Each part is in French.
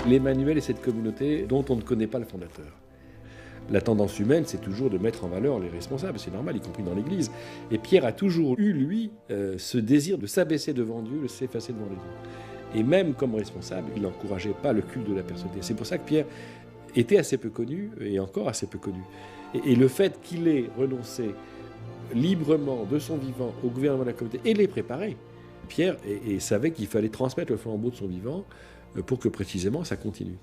L'Emmanuel est cette communauté dont on ne connaît pas le fondateur. La tendance humaine, c'est toujours de mettre en valeur les responsables, c'est normal, y compris dans l'Église. Et Pierre a toujours eu, lui, ce désir de s'abaisser devant Dieu, de s'effacer devant les autres. Et même comme responsable, il n'encourageait pas le culte de la personnalité. C'est pour ça que Pierre était assez peu connu, et encore assez peu connu. Et le fait qu'il ait renoncé librement de son vivant au gouvernement de la communauté et les préparer, Pierre et savait qu'il fallait transmettre le flambeau de son vivant pour que précisément ça continue.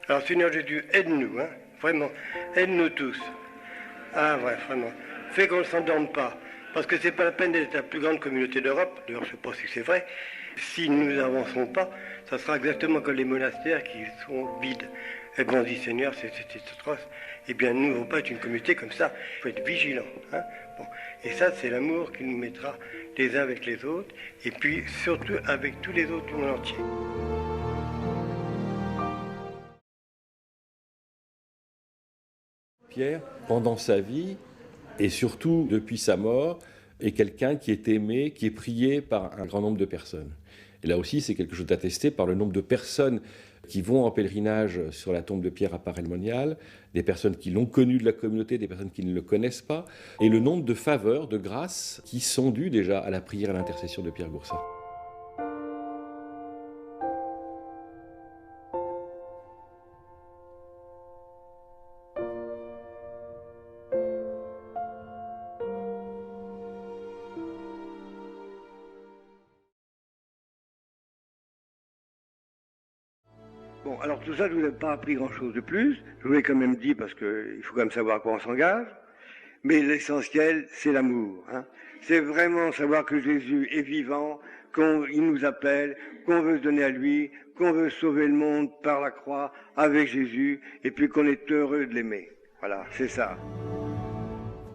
Alors Seigneur Jésus, aide-nous, hein, vraiment, aide-nous tous. Ah ouais, vraiment. Fais qu'on ne s'endorme pas, parce que c'est pas la peine d'être la plus grande communauté d'Europe, d'ailleurs je ne sais pas si c'est vrai. Si nous n'avançons pas, ça sera exactement comme les monastères qui sont vides. Et bien on dit Seigneur, c'est atroce. Eh bien nous ne voulons pas être une communauté comme ça, il faut être vigilant. Hein. Bon. Et ça c'est l'amour qui nous mettra les uns avec les autres, et puis surtout avec tous les autres du monde entier. Pierre, pendant sa vie, et surtout depuis sa mort, est quelqu'un qui est aimé, qui est prié par un grand nombre de personnes. Et là aussi, c'est quelque chose d'attesté par le nombre de personnes qui vont en pèlerinage sur la tombe de Pierre à Paray-le-Monial, des personnes qui l'ont connu de la communauté, des personnes qui ne le connaissent pas, et le nombre de faveurs, de grâces qui sont dues déjà à la prière et à l'intercession de Pierre Goursat. Bon, alors tout ça, je ne vous ai pas appris grand-chose de plus. Je vous l'ai quand même dit parce qu'il faut quand même savoir à quoi on s'engage. Mais l'essentiel, c'est l'amour. Hein. C'est vraiment savoir que Jésus est vivant, qu'il nous appelle, qu'on veut se donner à lui, qu'on veut sauver le monde par la croix avec Jésus, et puis qu'on est heureux de l'aimer. Voilà, c'est ça.